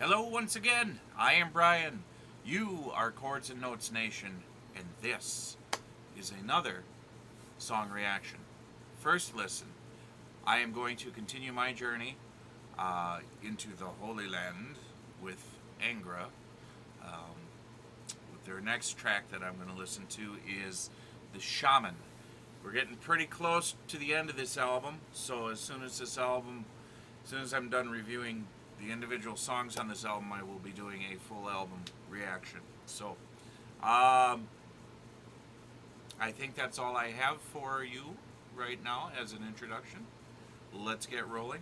Hello once again. I am Brian. You are Chords and Notes Nation, and this is another song reaction. First listen. I am going to continue my journey into the Holy Land with Angra. With their next track that I'm going to listen to is the Shaman. We're getting pretty close to the end of this album, so as soon as I'm done reviewing the individual songs on this album, I will be doing a full album reaction. So, I think that's all I have for you right now as an introduction. Let's get rolling.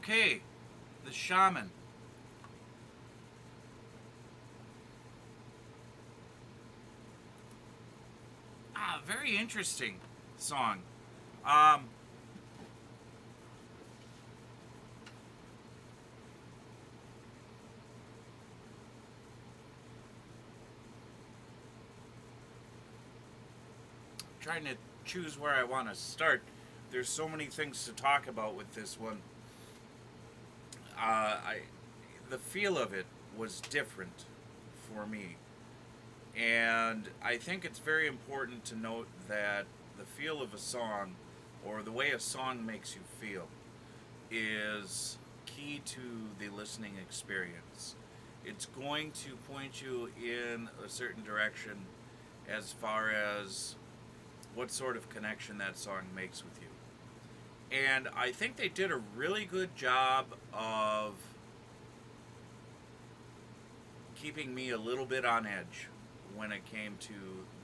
Okay, the Shaman. Very interesting song. Um, Trying to choose where I want to start. There's so many things to talk about with this one. I The feel of it was different for me, and I think it's very important to note that the feel of a song, or the way a song makes you feel, is key to the listening experience. It's going to point you in a certain direction as far as what sort of connection that song makes with you. And I think they did a really good job of keeping me a little bit on edge when it came to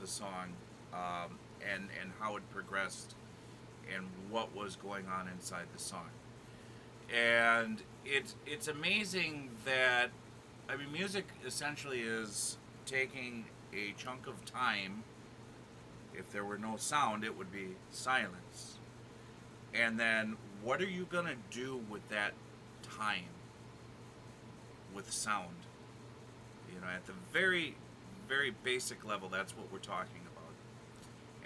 the song, and how it progressed and what was going on inside the song. And it's amazing that, I mean, music essentially is taking a chunk of time. If there were no sound, it would be silence. And then what are you going to do with that time with sound? You know, at the very, very basic level, that's what we're talking about.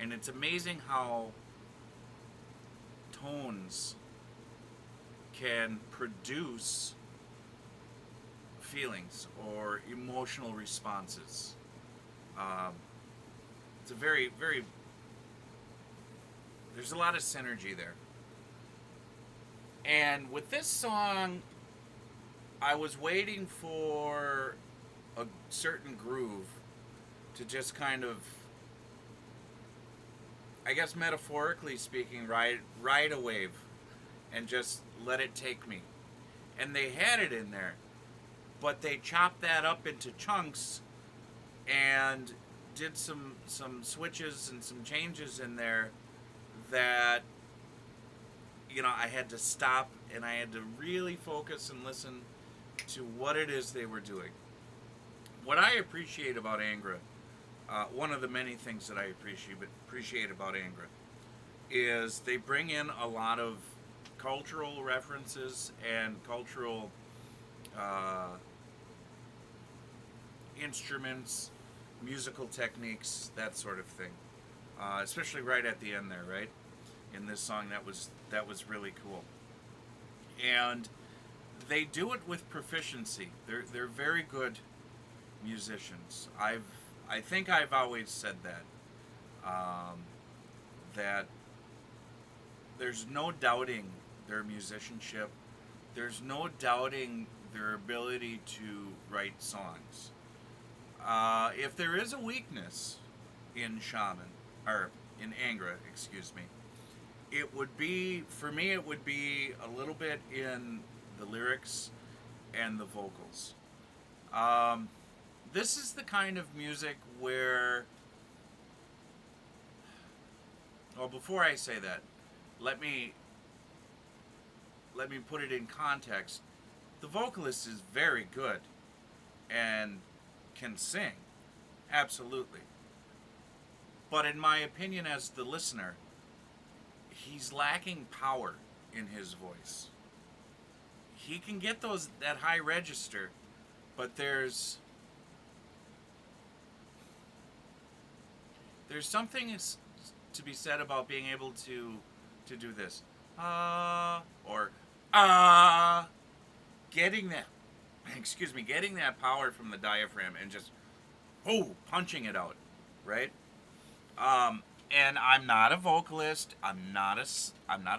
And it's amazing how tones can produce feelings or emotional responses. Um, it's a very, very, there's a lot of synergy there. And with this song, I was waiting for a certain groove to just kind of, I guess metaphorically speaking, ride a wave and just let it take me. And they had it in there, but they chopped that up into chunks and did some switches and some changes in there that, you know, I had to stop and I had to really focus and listen to what it is they were doing. What I appreciate about Angra, one of the many things that I appreciate about Angra, is they bring in a lot of cultural references and cultural instruments, musical techniques, that sort of thing. Especially right at the end there, right? In this song, that was really cool. And they do it with proficiency. They're very good musicians. I think I've always said that. That there's no doubting their musicianship. There's no doubting their ability to write songs. If there is a weakness in Shaman, or in Angra, excuse me, it would be, for me, it would be a little bit in the lyrics and the vocals. Um, this is the kind of music where, well, before I say that, let me put it in context. The vocalist is very good and can sing, absolutely. But in my opinion, as the listener, he's lacking power in his voice. He can get that high register, but there's something to be said about being able to do this, or getting that, excuse me, getting that power from the diaphragm and just punching it out, right? And I'm not a vocalist. I'm not a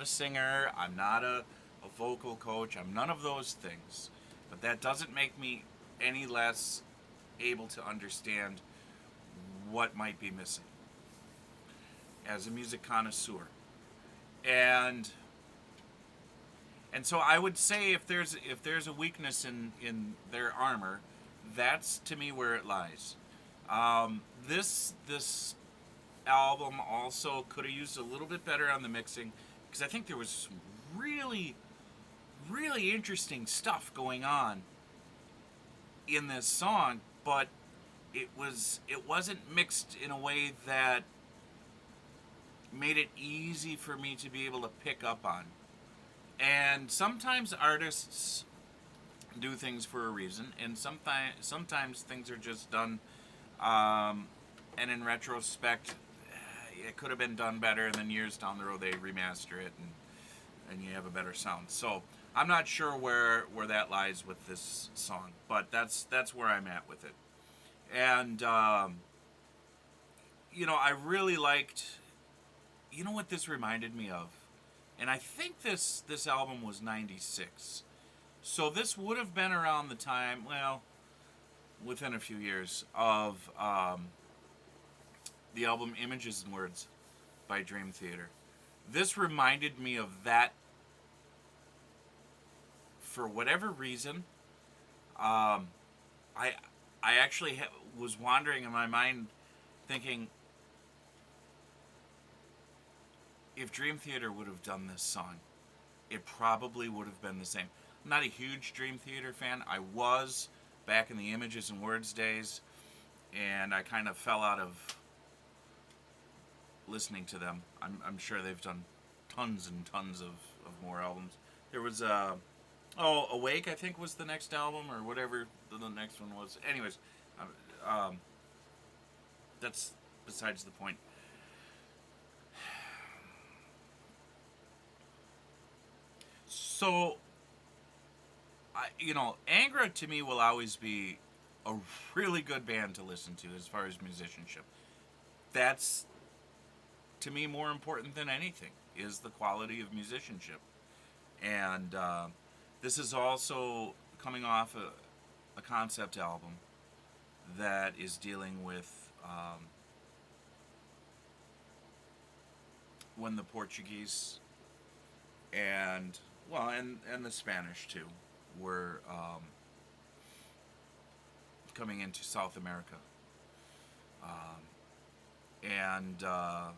singer. I'm not a vocal coach. I'm none of those things. But that doesn't make me any less able to understand what might be missing as a music connoisseur. And so I would say if there's a weakness in their armor, that's to me where it lies. This album also could have used a little bit better on the mixing, because I think there was some really, really interesting stuff going on in this song, but it wasn't mixed in a way that made it easy for me to be able to pick up on. And sometimes artists do things for a reason, and sometimes things are just done, um, and in retrospect, it could have been done better. And then years down the road, they remaster it, and you have a better sound. So I'm not sure where that lies with this song, but that's where I'm at with it. And I really liked. You know what this reminded me of, and I think this album was '96. So this would have been around the time, well, within a few years of the album Images and Words by Dream Theater. This reminded me of that for whatever reason. Um, I I actually was wandering in my mind, thinking if Dream Theater would have done this song, it probably would have been the same. I'm not a huge Dream Theater fan. I was back in the Images and Words days, and I kind of fell out of listening to them. I'm sure they've done tons and tons of more albums. There was Awake, I think, was the next album, or whatever the next one was. Anyways, um, that's besides the point. So, Angra to me will always be a really good band to listen to as far as musicianship. That's to me more important than anything is the quality of musicianship. And this is also coming off a concept album that is dealing with when the Portuguese and and the Spanish too were coming into South America, and that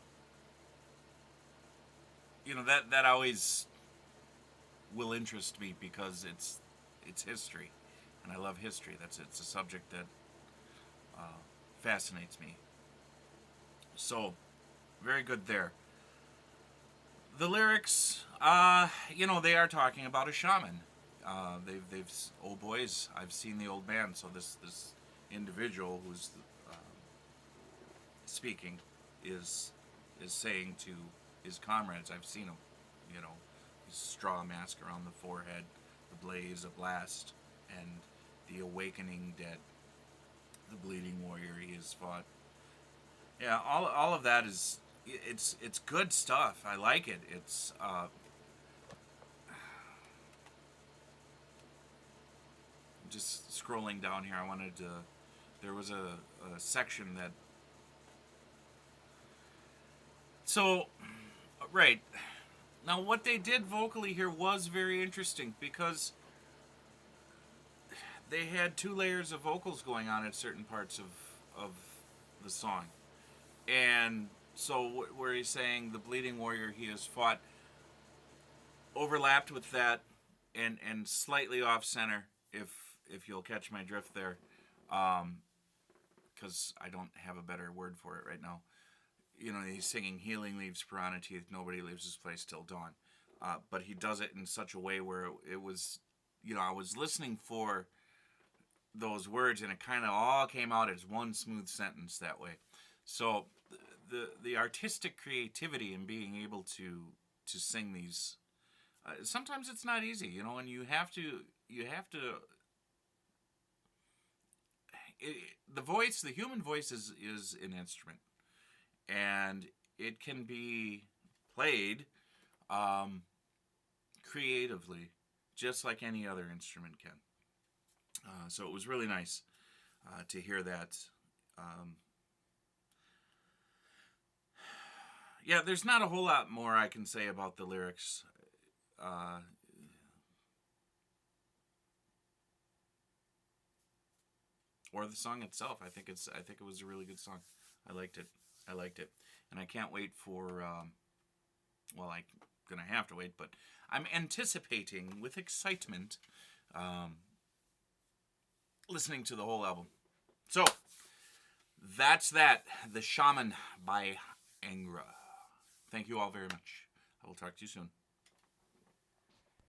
always will interest me because it's history, and I love history. It's a subject that fascinates me. So, very good there. The lyrics, they are talking about a shaman. They've oh boys, I've seen the old man. So this individual who's speaking is saying to his comrades, I've seen him. You know, his straw mask around the forehead, the blaze, a blast, and the awakening dead, the bleeding warrior he has fought. Yeah, all of that is it's good stuff. I like it. It's just scrolling down here. I wanted to. There was a section that. So, right now, what they did vocally here was very interesting because they had two layers of vocals going on at certain parts of the song, and so where he's saying the bleeding warrior he has fought overlapped with that, and slightly off center, if you'll catch my drift there, because I don't have a better word for it right now. He's singing healing leaves piranha teeth, nobody leaves this place till dawn, but he does it in such a way where it was, I was listening for those words, and it kind of all came out as one smooth sentence that way. So the artistic creativity in being able to sing these, sometimes it's not easy, and you have to the voice, the human voice is an instrument, and it can be played creatively, just like any other instrument can. So it was really nice to hear that. Um, yeah, there's not a whole lot more I can say about the lyrics. Uh, or the song itself. I think it was a really good song. I liked it. And I can't wait for well, going to have to wait, but I'm anticipating with excitement listening to the whole album. So, that's that. The Shaman by Angra. Thank you all very much. I will talk to you soon.